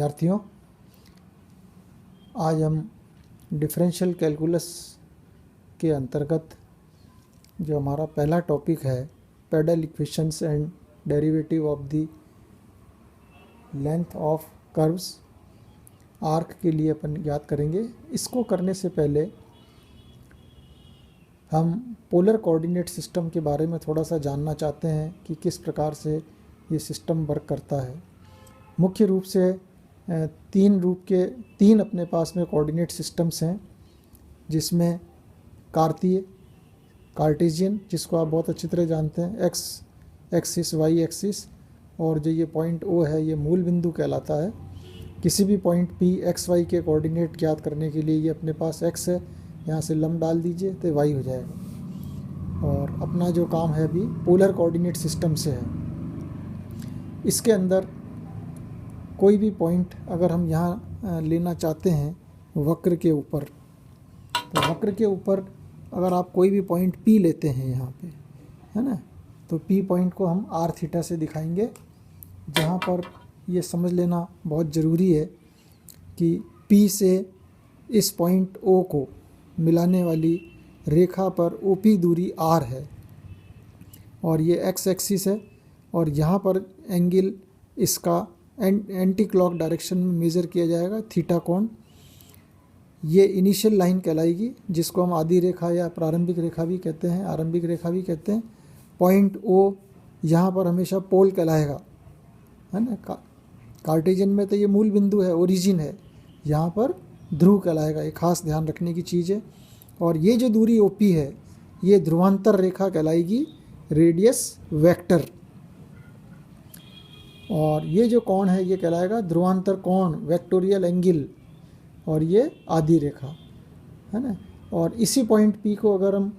विद्यार्थियों, आज हम डिफरेंशियल कैलकुलस के अंतर्गत जो हमारा पहला टॉपिक है pedal equations and derivative of the length of curves arc के लिए अपन याद करेंगे। इसको करने से पहले हम पोलर कोऑर्डिनेट सिस्टम के बारे में थोड़ा सा जानना चाहते हैं कि किस प्रकार से ये सिस्टम वर्क करता है। मुख्य रूप से तीन अपने पास में कोऑर्डिनेट सिस्टम्स हैं, जिसमें कार्टेशियन, जिसको आप बहुत अच्छी तरह जानते हैं, एक्स एक्सिस, वाई एक्सिस, और जो ये पॉइंट ओ है ये मूल बिंदु कहलाता है। किसी भी पॉइंट पी एक्स वाई के कोऑर्डिनेट ज्ञात करने के लिए ये अपने पास एक्स है, यहाँ से लंब डाल दीजिए तो वाई हो जाएगा। और अपना जो काम है अभी पोलर कोऑर्डिनेट सिस्टम से है। इसके अंदर कोई भी पॉइंट अगर हम यहाँ लेना चाहते हैं वक्र के ऊपर, तो वक्र के ऊपर अगर आप कोई भी पॉइंट P लेते हैं यहाँ पे, है ना, तो P पॉइंट को हम आर थीटा से दिखाएंगे। जहाँ पर ये समझ लेना बहुत ज़रूरी है कि P से इस पॉइंट O को मिलाने वाली रेखा पर OP दूरी R है और ये x एक्सिस है, और यहाँ पर एंगल इसका एंटी क्लॉक डायरेक्शन में मेज़र किया जाएगा, थीटा कोण। ये इनिशियल लाइन कहलाएगी, जिसको हम आदि रेखा या प्रारंभिक रेखा भी कहते हैं, आरंभिक रेखा भी कहते हैं। पॉइंट O यहाँ पर हमेशा पोल कहलाएगा, है ना। कार्टेशियन में तो ये मूल बिंदु है, ओरिजिन है, यहाँ पर ध्रुव कहलाएगा। ये खास ध्यान रखने की चीज़ है। और ये जो दूरी OP है ये ध्रुवांतर रेखा कहलाएगी, रेडियस वेक्टर। और ये जो कोण है ये कहलाएगा ध्रुवांतर कोण, वेक्टोरियल एंगल, और ये आदि रेखा, है ना। और इसी पॉइंट P को अगर हम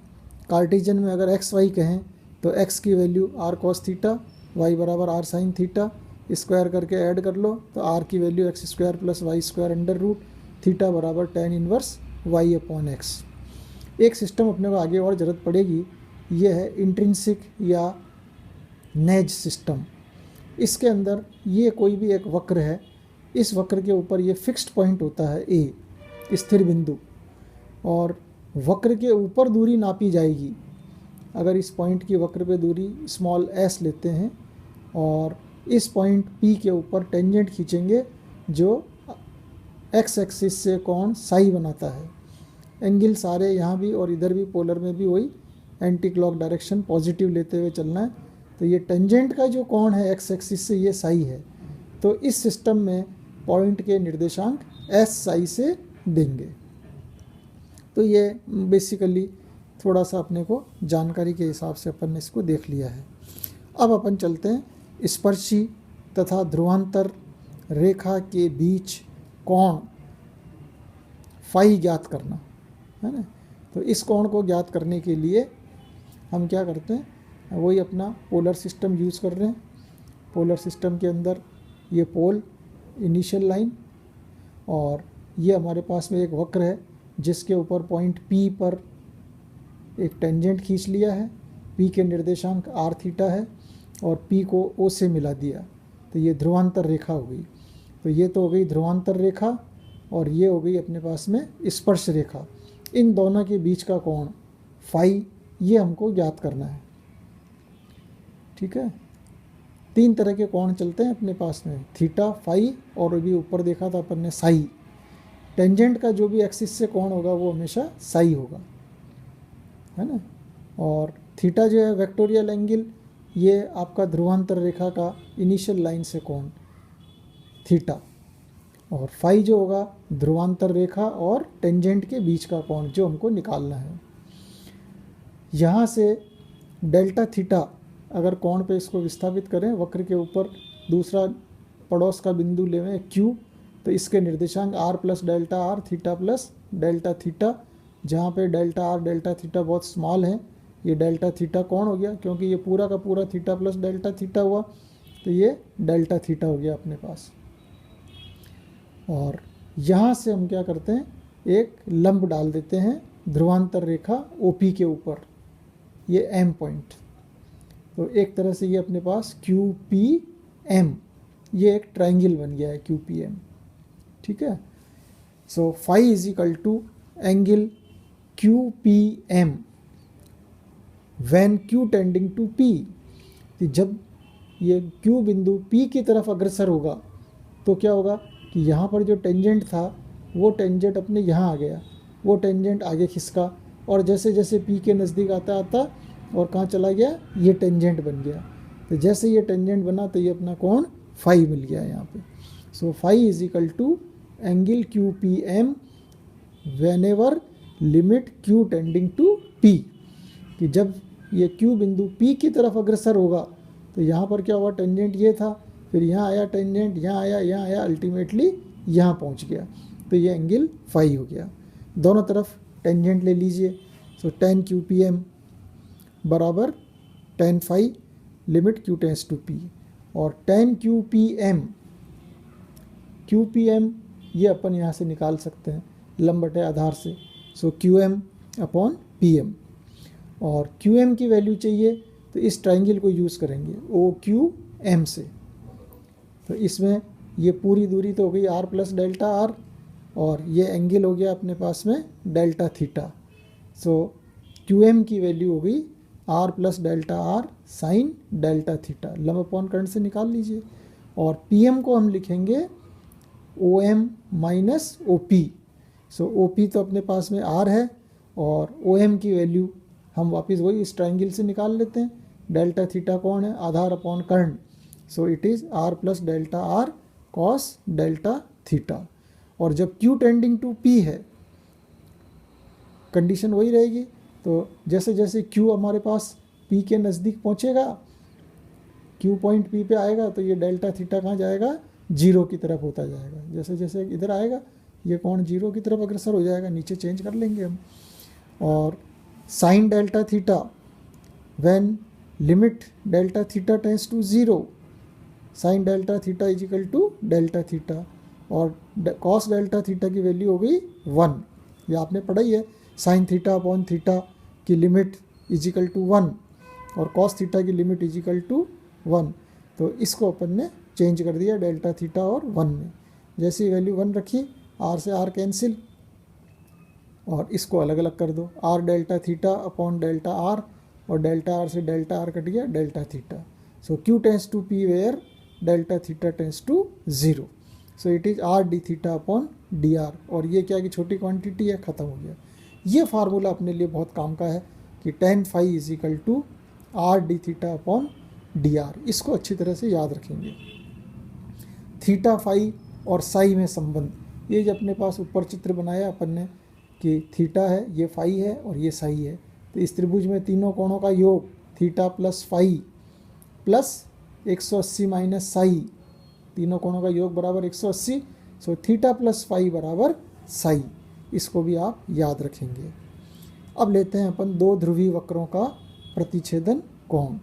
कार्टेशियन में अगर एक्स वाई कहें तो x की value r cos theta, y बराबर r sin थीटा, स्क्वायर करके ऐड कर लो तो r की value x square plus y square under root theta बराबर tan inverse y upon x। एक सिस्टम अपने को आगे और ज़रूरत पड़ेगी, ये है इंट्रिंसिक या नेज सिस्टम। इसके अंदर ये कोई भी एक वक्र है, इस वक्र के ऊपर ये फिक्स्ड पॉइंट होता है A, स्थिर बिंदु, और वक्र के ऊपर दूरी नापी जाएगी। अगर इस पॉइंट की वक्र पे दूरी स्मॉल s लेते हैं और इस पॉइंट P के ऊपर टेंजेंट खींचेंगे जो x एक्सिस से कोण साई बनाता है। एंगल सारे यहाँ भी और इधर भी पोलर में भी वही एंटी क्लॉक डायरेक्शन पॉजिटिव लेते हुए चलना है। तो ये टेंजेंट का जो कोण है x एक्सिस से ये साई है। तो इस सिस्टम में पॉइंट के निर्देशांक s साई से देंगे। तो ये बेसिकली थोड़ा सा अपने को जानकारी के हिसाब से अपन ने इसको देख लिया है। अब अपन चलते हैं स्पर्शी तथा ध्रुवांतर रेखा के बीच कोण फाई ज्ञात करना, है ना। तो इस कोण को ज्ञात करने के लिए हम क्या करते हैं, वही अपना पोलर सिस्टम यूज़ कर रहे हैं। पोलर सिस्टम के अंदर ये पोल, इनिशियल लाइन, और ये हमारे पास में एक वक्र है जिसके ऊपर पॉइंट P पर एक टेंजेंट खींच लिया है। P के निर्देशांक r थीटा है और P को O से मिला दिया, तो ये ध्रुवांतर रेखा हो गई। तो ये तो हो गई ध्रुवांतर रेखा, और ये हो गई अपने पास में स्पर्श रेखा। इन दोनों के बीच का कोण फाई, ये हमको ज्ञात करना है, ठीक है। तीन तरह के कोण चलते हैं अपने पास में, थीटा, फाई, और अभी ऊपर देखा था अपन ने साई। टेंजेंट का जो भी एक्सिस से कोण होगा वो हमेशा साई होगा, है ना। और थीटा जो है वेक्टोरियल एंगल, ये आपका ध्रुवांतर रेखा का इनिशियल लाइन से कोण थीटा, और फाई जो होगा ध्रुवांतर रेखा और टेंजेंट के बीच का कोण जो हमको निकालना है। यहाँ से डेल्टा थीटा अगर कोण पे इसको विस्थापित करें, वक्र के ऊपर दूसरा पड़ोस का बिंदु लेवें Q, तो इसके निर्देशांक r plus delta r, theta plus delta theta, जहाँ पे डेल्टा r डेल्टा थीटा बहुत स्मॉल है, ये डेल्टा थीटा कोण हो गया, क्योंकि ये पूरा का पूरा थीटा प्लस डेल्टा थीटा हुआ, तो ये डेल्टा थीटा हो गया अपने पास। और यहाँ से हम क्या करते हैं, एक लंब डाल देते हैं ध्रुवांतर रेखा OP के ऊपर, ये M पॉइंट। तो एक तरह से ये अपने पास QPM, ये एक ट्रायंगल बन गया है QPM। ठीक है। So phi is equal to angle Q P M when Q tending to P. जब ये क्यू बिंदु पी की तरफ अग्रसर होगा तो क्या होगा कि यहाँ पर जो टेंजेंट था वो टेंजेंट अपने यहाँ आ गया, वो टेंजेंट आगे खिसका, और जैसे जैसे पी के नज़दीक आता आता और कहाँ चला गया, ये टेंजेंट बन गया। तो जैसे ये टेंजेंट बना तो ये अपना कोण फाई मिल गया यहाँ पे। So phi is equal to angle Q P M whenever limit Q tending to P. कि जब ये क्यू बिंदु पी की तरफ अग्रसर होगा तो यहाँ पर क्या हुआ, टेंजेंट ये था, फिर यहाँ आया टेंजेंट, यहाँ आया, अल्टीमेटली यहाँ पहुँच गया, तो ये एंगल फाई हो गया। दोनों तरफ टेंजेंट ले लीजिए। So tan Q P M बराबर tan phi limit Q tends to P, और tan क्यू पी एम ये अपन यहाँ से निकाल सकते हैं लंब बटे आधार से। So Q M upon P M, और क्यू एम की वैल्यू चाहिए तो इस ट्राइंगल को यूज़ करेंगे ओ क्यू एम से। तो इसमें ये पूरी दूरी तो हो गई r प्लस डेल्टा आर, और ये एंगल हो गया अपने पास में delta theta. So Q M की वैल्यू हो गई r plus delta R sine delta theta, लंब अपॉन कर्ण से निकाल लीजिए। और पी एम को हम लिखेंगे O M minus O P. So O P तो अपने पास में r है, और ओ एम की वैल्यू हम वापस वही इस ट्राइंगल से निकाल लेते हैं। डेल्टा थीटा कौन है, आधार अपॉन कर्ण। So it is r plus delta R cos delta theta. और जब q टेंडिंग टू p है कंडीशन वही रहेगी। तो जैसे जैसे q हमारे पास p के नज़दीक पहुँचेगा, q पॉइंट p पे आएगा, तो ये डेल्टा थीटा कहाँ जाएगा, जीरो की तरफ होता जाएगा। जैसे जैसे इधर आएगा ये कोण जीरो की तरफ अग्रसर हो जाएगा, नीचे चेंज कर लेंगे हम। और sine delta theta when limit delta theta tends to zero, sine delta theta is equal to delta theta, और कॉस डेल्टा थीटा की वैल्यू हो गई 1। ये आपने पढ़ा ही है, साइन थीटा अपॉन थीटा की लिमिट इज इक्वल टू 1 और कॉस थीटा की लिमिट इज इक्वल टू 1। तो इसको अपन ने चेंज कर दिया डेल्टा थीटा और 1 में। जैसी वैल्यू 1 रखी, r से r कैंसिल, और इसको अलग अलग कर दो, r delta theta upon delta r, और डेल्टा r से डेल्टा r कट गया delta theta. So q tends to p where delta theta tends to 0। So it is r d theta upon D r, और ये क्या कि छोटी quantity है, ख़त्म हो गया। ये फार्मूला अपने लिए बहुत काम का है कि tan phi is equal to r d theta upon D r. इसको अच्छी तरह से याद रखेंगे। थीटा फाई और साई में संबंध, ये जो अपने पास ऊपर चित्र बनाया अपन ने कि थीटा है, ये फाई है और ये साई है, तो इस त्रिभुज में तीनों कोणों का योग theta plus phi plus 180 minus psi, तीनों कोणों का योग बराबर 180। सो थीटा प्लस फाई बराबर साई, इसको भी आप याद रखेंगे। अब लेते हैं अपन दो ध्रुवी वक्रों का प्रतिच्छेदन कोण।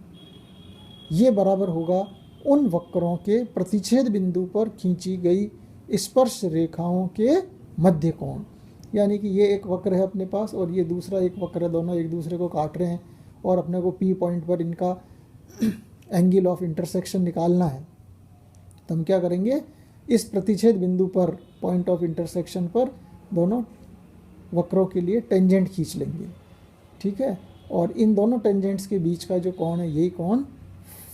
ये बराबर होगा उन वक्रों के प्रतिच्छेद बिंदु पर खींची गई स्पर्श रेखाओं के मध्य कोण। यानी कि ये एक वक्र है अपने पास और ये दूसरा एक वक्र है, दोनों एक दूसरे को काट रहे हैं और अपने को P पॉइंट पर इनका एंगल ऑफ इंटरसेक्शन निकालना है। तो हम क्या करेंगे, इस प्रतिच्छेद बिंदु पर पॉइंट ऑफ इंटरसेक्शन पर दोनों वक्रों के लिए टेंजेंट खींच लेंगे, ठीक है। और इन दोनों टेंजेंट्स के बीच का जो कोण है, यही कोण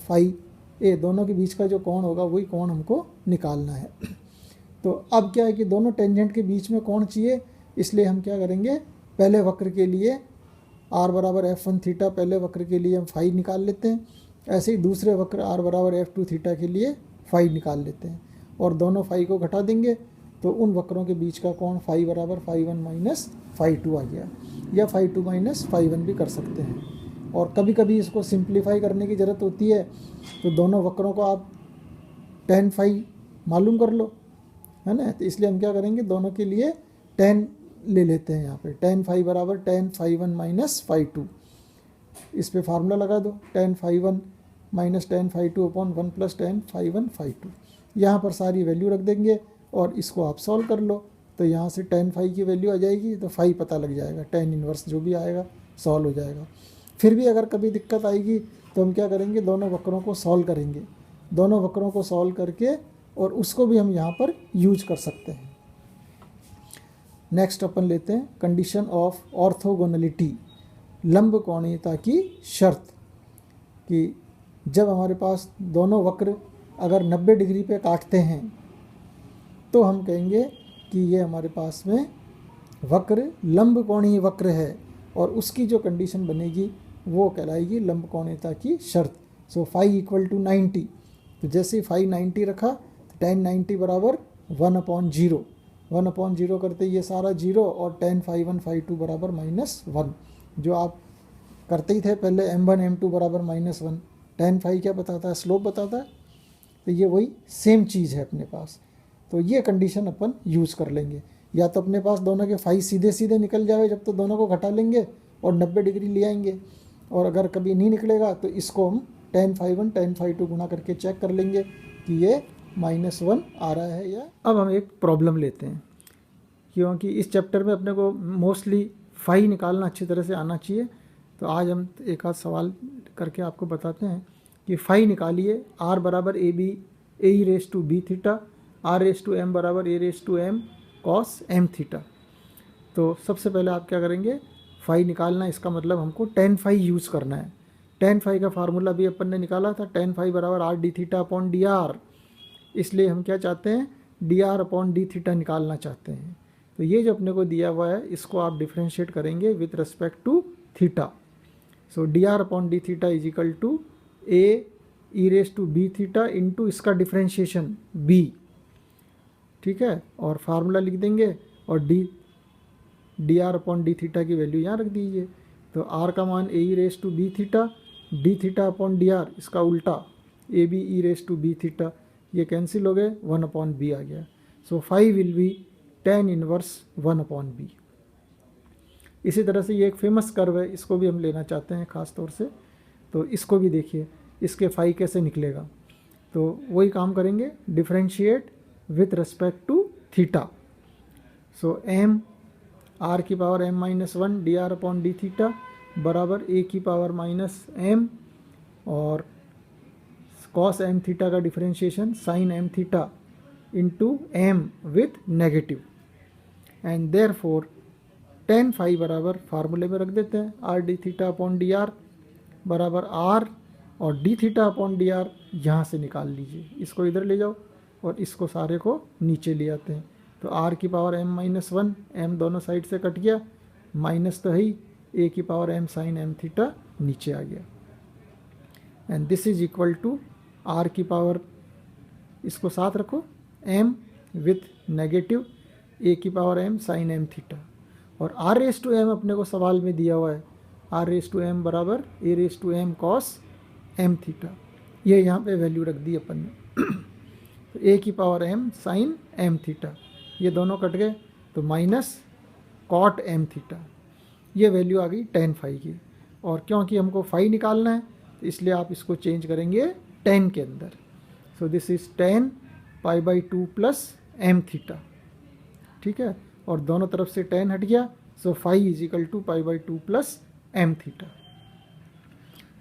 फाई ए, दोनों के बीच का जो कोण होगा वही कोण हमको निकालना है। तो अब क्या है कि दोनों टेंजेंट के बीच में कोण चाहिए, इसलिए हम क्या करेंगे, पहले वक्र के लिए r बराबर f1 थीटा, पहले वक्र के लिए हम फाई निकाल लेते हैं। ऐसे ही दूसरे वक्र r बराबर f2 थीटा के लिए फाई निकाल लेते हैं और दोनों फाई को घटा देंगे तो उन वक्रों के बीच का कोण फाई बराबर फाई 1 माइनस फाई 2 आ गया, या फाई 2 माइनस फाई 1 भी कर सकते हैं। और कभी कभी इसको सिंप्लीफाई करने की ज़रूरत होती है, तो दोनों वक्रों को आप tan फाई मालूम कर लो, है ना। तो इसलिए हम क्या करेंगे, दोनों के लिए tan ले लेते हैं। यहाँ पे tan फाई बराबर tan फाई 1 माइनस फाई 2, इस पे फार्मूला लगा दो, tan phi 1 minus tan phi 2 upon 1 plus tan phi 1 phi 2। यहाँ पर सारी वैल्यू रख देंगे और इसको आप सॉल्व कर लो, तो यहाँ से tan फाई की वैल्यू आ जाएगी, तो फाई पता लग जाएगा, tan इनवर्स जो भी आएगा सॉल्व हो जाएगा। फिर भी अगर कभी दिक्कत आएगी तो हम क्या करेंगे, दोनों वक्रों को सॉल्व करेंगे, दोनों वक्रों को सॉल्व करके और उसको भी हम यहाँ पर यूज कर सकते हैं। नेक्स्ट अपन लेते हैं कंडीशन ऑफ ऑर्थोगोनलिटी, लंब कोणीयता की शर्त, कि जब हमारे पास दोनों वक्र अगर 90 डिग्री पे काटते हैं तो हम कहेंगे कि ये हमारे पास में वक्र लंब कोणीय वक्र है, और उसकी जो कंडीशन बनेगी वो कहलाएगी लंब कोणीयता की शर्त। सो फाई इक्वल टू 90, तो जैसे फाई 90 रखा तो tan 90 बराबर 1/0, 1/0 करते ये सारा 0 और tan फाई 1 फाई 2 बराबर -1, जो आप करते ही थे पहले m1 m2 बराबर -1। tan फाई क्या बताता है, स्लोप बताता है, तो ये वही सेम चीज़ है अपने पास। तो ये कंडीशन अपन यूज़ कर लेंगे, या तो अपने पास दोनों के फाई सीधे सीधे निकल जाए जब तो दोनों को घटा लेंगे और 90 डिग्री ले आएंगे, और अगर कभी नहीं निकलेगा तो इसको हम tan फाई 1 tan फाई 2 गुना करके चेक कर लेंगे कि ये -1 आ रहा है या। अब हम एक प्रॉब्लम लेते हैं, क्योंकि इस चैप्टर में अपने को मोस्टली फाई निकालना अच्छी तरह से आना चाहिए। तो आज हम एक आध सवाल करके आपको बताते हैं कि फाई निकालिए, r बराबर A B A raise to B theta, r raise to M बराबर A raise to M cos M theta. तो सबसे पहले आप क्या करेंगे, फाई निकालना, इसका मतलब हमको tan फाई यूज़ करना है। tan फाई का फार्मूला भी अपन ने निकाला था, tan फाई बराबर r d theta upon D R, इसलिए हम क्या चाहते हैं, D R upon D theta निकालना चाहते हैं। तो ये जो अपने को दिया हुआ है इसको आप डिफ्रेंशिएट करेंगे with respect to theta. So D are upon D theta is equal to A E raise to B theta into इसका डिफ्रेंशिएशन b, ठीक है, और फार्मूला लिख देंगे और D are upon D theta की वैल्यू यहाँ रख दीजिए। तो r का मान A E raise to B theta, D theta upon D R, इसका उल्टा A B E raise to B theta, ये कैंसिल हो गए, 1/b आ गया। So phi will be tan inverse 1/b। इसी तरह से ये एक फेमस कर्व है, इसको भी हम लेना चाहते हैं ख़ास तौर से, तो इसको भी देखिए इसके फाई कैसे निकलेगा। तो वही काम करेंगे, differentiate with respect to theta. So m r की power m-1 d are upon D theta बराबर a की पावर -m और cos m थीटा का differentiation sin m theta into m with negative, and therefore tan phi बराबर फार्मूले में रख देते हैं r d theta upon D r बराबर r, और d theta upon D r यहाँ से निकाल लीजिए, इसको इधर ले जाओ और इसको सारे को नीचे ले आते हैं। तो r की पावर m-1, m दोनों साइड से कट गया, माइनस तो है ही, a की power m sine m theta नीचे आ गया, and this is equal to r की पावर, इसको साथ रखो, m विथ नेगेटिव a की power m sine m theta, और r रेस टू m अपने को सवाल में दिया हुआ है, r रेस टू m बराबर a raise to m cos m theta, ये यहाँ पे वैल्यू रख दी अपन ने। तो a की power m sine m theta, ये दोनों कट गए तो माइनस कॉट m थीटा, ये वैल्यू आ गई tan फाई की। और क्योंकि हमको फाई निकालना है तो इसलिए आप इसको चेंज करेंगे tan के अंदर। So this is tan π/2 plus m theta, ठीक है, और दोनों तरफ से tan हट गया, so phi is equal to π/2 plus m theta.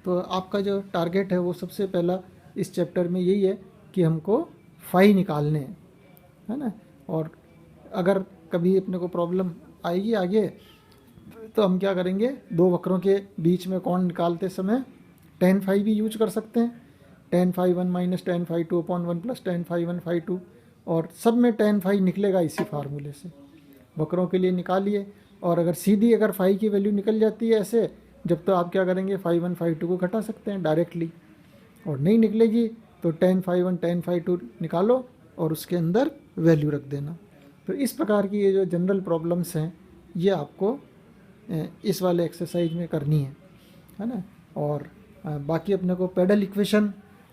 तो आपका जो टारगेट है वो सबसे पहला इस चैप्टर में यही है कि हमको फाई निकालने हैं, है ना। और अगर कभी अपने को प्रॉब्लम आएगी आगे तो हम क्या करेंगे, दो वक्रों के बीच में कोण निकालते समय tan फाई भी यूज कर सकते हैं, tan phi 1 minus tan phi 2 upon 1 plus tan phi 1 phi 2, और सब में tan फाई निकलेगा इसी फार्मूले से, वक्रों के लिए निकालिए। और अगर सीधी अगर फाई की वैल्यू निकल जाती है ऐसे, जब तो आप क्या करेंगे, फाई 1 फाई 2 को घटा सकते हैं डायरेक्टली, और नहीं निकलेगी तो tan फाई 1 tan फाई 2 निकालो और उसके अंदर वैल्यू रख देना। तो इस प्रकार की ये जो जनरल प्रॉब्लम्स हैं ये आपको इस वाले एक्सरसाइज में करनी है ना। और बाकी अपने को पेडल इक्वेशन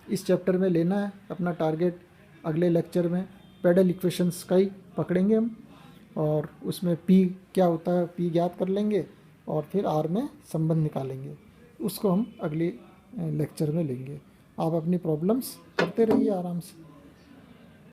इस चैप्टर में लेना है, अपना टारगेट अगले लेक्चर में पेडल इक्वेशंस का ही पकड़ेंगे हम, और उसमें P क्या होता है P ज्ञात कर लेंगे और फिर R में संबंध निकालेंगे, उसको हम अगले लेक्चर में लेंगे। आप अपनी प्रॉब्लम्स करते रहिए आराम से।